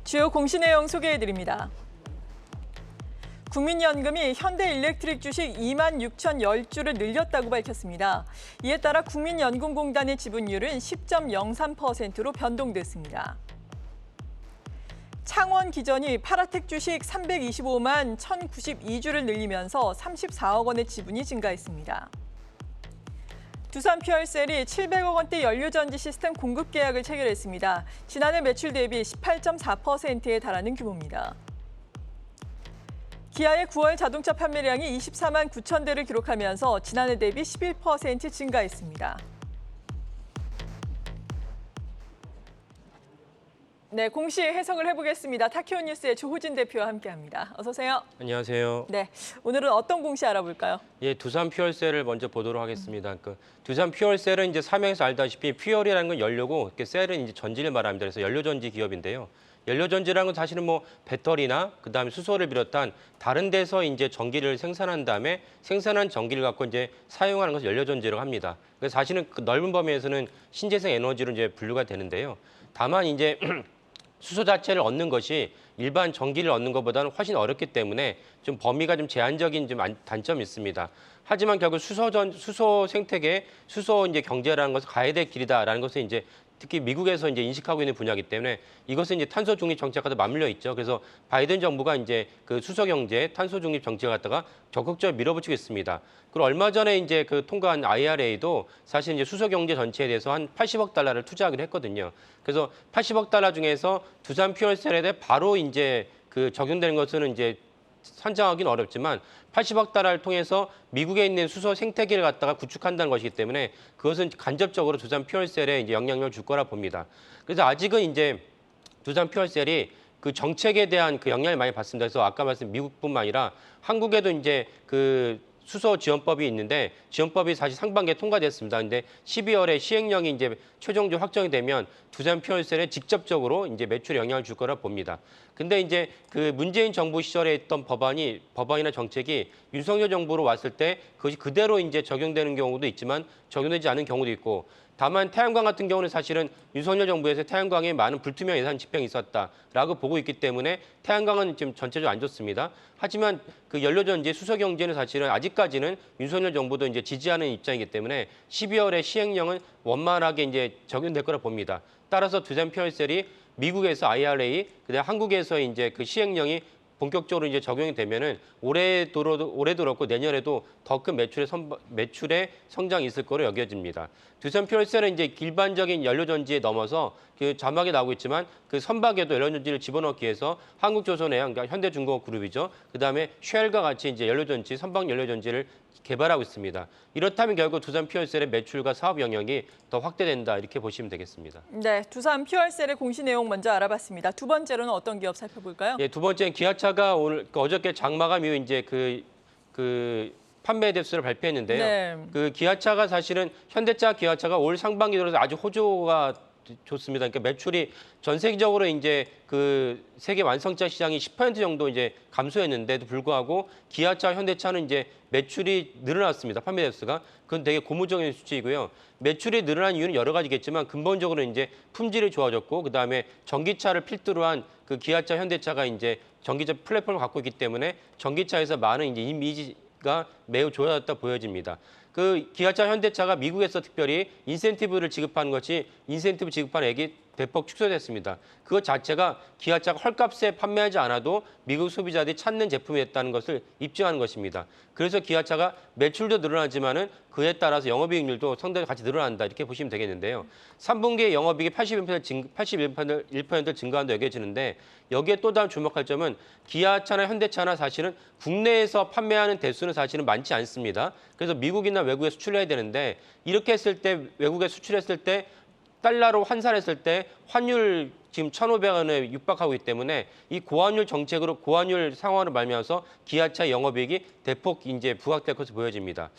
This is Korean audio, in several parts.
주요 공시 내용 소개해드립니다. 국민연금이 현대일렉트릭 주식 26,010주를 늘렸다고 밝혔습니다. 이에 따라 국민연금공단의 지분율은 10.03%로 변동됐습니다. 창원 기전이 파라텍 주식 325만 1,092주를 늘리면서 34억 원의 지분이 증가했습니다. 두산 퓨얼셀이 700억 원대 연료전지 시스템 공급 계약을 체결했습니다. 지난해 매출 대비 18.4%에 달하는 규모입니다. 기아의 9월 자동차 판매량이 24만 9천 대를 기록하면서 지난해 대비 11% 증가했습니다. 네, 공시 해석을 해보겠습니다. 타키오 뉴스의 조호진 대표와 함께합니다. 어서 오세요. 안녕하세요. 네, 오늘은 어떤 공시 알아볼까요? 예, 두산 퓨얼셀을 먼저 보도록 하겠습니다. 두산 퓨얼셀은 이제 사명에서 알다시피 퓨얼이라는 건 연료고, 셀은 이제 전지를 말합니다. 그래서 연료전지 기업인데요. 연료전지라는 건 사실은 뭐 배터리나 그다음에 수소를 비롯한 다른 데서 이제 전기를 생산한 다음에 생산한 전기를 갖고 이제 사용하는 것을 연료전지라고 합니다. 그래서 사실은 그 넓은 범위에서는 신재생 에너지로 이제 분류가 되는데요. 다만 이제 수소 자체를 얻는 것이 일반 전기를 얻는 것보다는 훨씬 어렵기 때문에 좀 범위가 좀 제한적인 좀 단점이 있습니다. 하지만 결국 수소 생태계, 수소 이제 경제라는 것은 가야 될 길이다라는 것을 이제 특히 미국에서 이제 인식하고 있는 분야이기 때문에 이것은 이제 탄소 중립 정책과도 맞물려 있죠. 그래서 바이든 정부가 이제 그 수소 경제, 탄소 중립 정책을 갖다가 적극적으로 밀어붙이고 있습니다. 그리고 얼마 전에 이제 그 통과한 IRA도 사실 이제 수소 경제 전체에 대해서 한 80억 달러를 투자하기로 했거든요. 그래서 80억 달러 중에서 두산 퓨얼셀에 대해 바로 이제 그 적용되는 것은 이제 선정하기는 어렵지만 80억 달러를 통해서 미국에 있는 수소 생태계를 갖다가 구축한다는 것이기 때문에 그것은 간접적으로 두산 퓨얼셀에 이제 영향력을 줄 거라 봅니다. 그래서 아직은 이제 두산 퓨얼셀이 그 정책에 대한 그 영향을 많이 받습니다. 그래서 아까 말씀 미국뿐만 아니라 한국에도 이제 그 수소 지원법이 있는데 지원법이 사실 상반기에 통과됐습니다. 근데 12월에 시행령이 이제 최종적으로 확정이 되면 두산 퓨얼셀에 직접적으로 이제 매출에 영향을 줄 거라 봅니다. 근데 이제 그 문재인 정부 시절에 있던 법안이나 정책이 윤석열 정부로 왔을 때 그것이 그대로 이제 적용되는 경우도 있지만 적용되지 않은 경우도 있고 다만 태양광 같은 경우는 사실은 윤석열 정부에서 태양광에 많은 불투명 예산 집행이 있었다라고 보고 있기 때문에 태양광은 지금 전체적으로 안 좋습니다. 하지만 그 연료전지, 수소 경제는 사실은 아직까지는 윤석열 정부도 이제 지지하는 입장이기 때문에 12월에 시행령은 원만하게 이제 적용될 거라 봅니다. 따라서 두산 퓨얼셀이 미국에서 IRA, 그다음 한국에서 이제 그 시행령이 본격적으로 이제 적용이 되면은 올해도 그렇고 내년에도 더 큰 매출의 성장이 있을 거로 여겨집니다. 두산 퓨얼셀은 이제 일반적인 연료전지에 넘어서 그 자막에 나오고 있지만 그 선박에도 연료전지를 집어넣기 위해서 한국조선해양, 그러니까 현대중공업그룹이죠. 그다음에 쉘과 같이 이제 연료전지, 선박 연료전지를 개발하고 있습니다. 이렇다면 결국 두산 퓨얼셀의 매출과 사업 영역이 더 확대된다 이렇게 보시면 되겠습니다. 네, 두산 퓨얼셀의 공시 내용 먼저 알아봤습니다. 두 번째로는 어떤 기업 살펴볼까요? 예, 두 번째는 기아차가 어저께 장마감 이후 이제 그 판매 대수를 발표했는데요. 네. 그 기아차가 사실은 현대차, 기아차가 올 상반기 들어서 아주 호조가 좋습니다. 그러니까 매출이 전 세계적으로 이제 그 세계 완성차 시장이 10% 정도 이제 감소했는데도 불구하고 기아차, 현대차는 이제 매출이 늘어났습니다. 판매 대수가. 그건 되게 고무적인 수치이고요. 매출이 늘어난 이유는 여러 가지겠지만 근본적으로 이제 품질이 좋아졌고 그다음에 전기차를 필두로 한 그 기아차, 현대차가 이제 전기차 플랫폼을 갖고 있기 때문에 전기차에서 많은 이제 이미지가 매우 좋아졌다 보여집니다. 그 기아차, 현대차가 미국에서 특별히 인센티브를 지급하는 것이 인센티브 지급하는 액이 대폭 축소됐습니다. 그것 자체가 기아차가 헐값에 판매하지 않아도 미국 소비자들이 찾는 제품이 됐다는 것을 입증하는 것입니다. 그래서 기아차가 매출도 늘어나지만은 그에 따라서 영업이익률도 상당히 같이 늘어난다 이렇게 보시면 되겠는데요. 3분기에 영업이익이 81% 증가한다 여겨지는데 여기에 또 다른 주목할 점은 기아차나 현대차나 사실은 국내에서 판매하는 대수는 사실은 많지 않습니다. 그래서 미국이나 외국에 수출해야 되는데 이렇게 했을 때 외국에 수출했을 때 달러로 환산했을 때 환율 지금 1,500원에 육박하고 있기 때문에 이 고환율 정책으로 고환율 상황을 말미암아서 기아차 영업이익이 대폭 이제 부각될 것으로 보여집니다.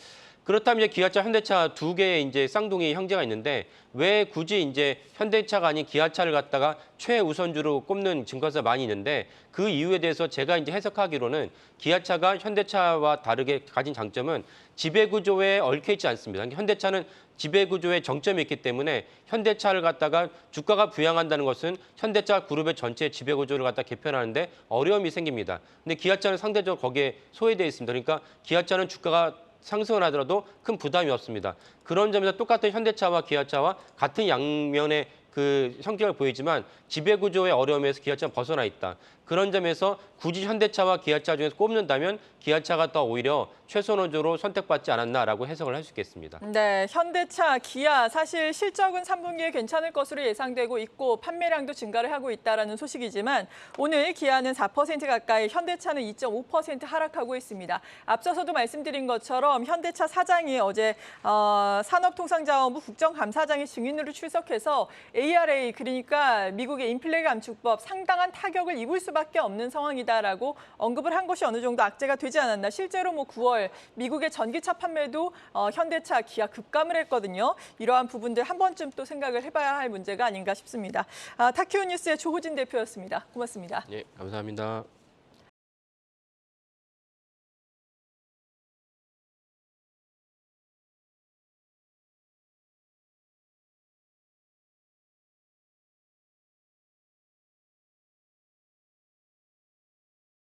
그렇다면 이제 기아차, 현대차 두 개의 이제 쌍둥이 형제가 있는데 왜 굳이 이제 현대차가 아닌 기아차를 갖다가 최우선주로 꼽는 증권사가 많이 있는데 그 이유에 대해서 제가 이제 해석하기로는 기아차가 현대차와 다르게 가진 장점은 지배구조에 얽혀 있지 않습니다. 현대차는 지배구조에 정점이 있기 때문에 현대차를 갖다가 주가가 부양한다는 것은 현대차 그룹의 전체 지배구조를 갖다 개편하는데 어려움이 생깁니다. 근데 기아차는 상대적으로 거기에 소외되어 있습니다. 그러니까 기아차는 주가가 상승을 하더라도 큰 부담이 없습니다. 그런 점에서 똑같은 현대차와 기아차와 같은 양면의 그 성격을 보이지만 지배구조의 어려움에서 기아차는 벗어나 있다. 그런 점에서 굳이 현대차와 기아차 중에서 꼽는다면 기아차가 더 오히려 최선호주로 선택받지 않았나라고 해석을 할 수 있겠습니다. 네, 현대차, 기아 사실 실적은 3분기에 괜찮을 것으로 예상되고 있고 판매량도 증가를 하고 있다는 소식이지만 오늘 기아는 4% 가까이, 현대차는 2.5% 하락하고 있습니다. 앞서서도 말씀드린 것처럼 현대차 사장이 어제 산업통상자원부 국정감사장의 증인으로 출석해서 ARA, 그러니까 미국의 인플레 감축법 상당한 타격을 입을 수밖에 없는 상황이다라고 언급을 한 것이 어느 정도 악재가 되지 않았나. 실제로 9월 미국의 전기차 판매도 현대차, 기아 급감을 했거든요. 이러한 부분들 한 번쯤 또 생각을 해봐야 할 문제가 아닌가 싶습니다. 타키오 뉴스의 조호진 대표였습니다. 고맙습니다. 네, 감사합니다.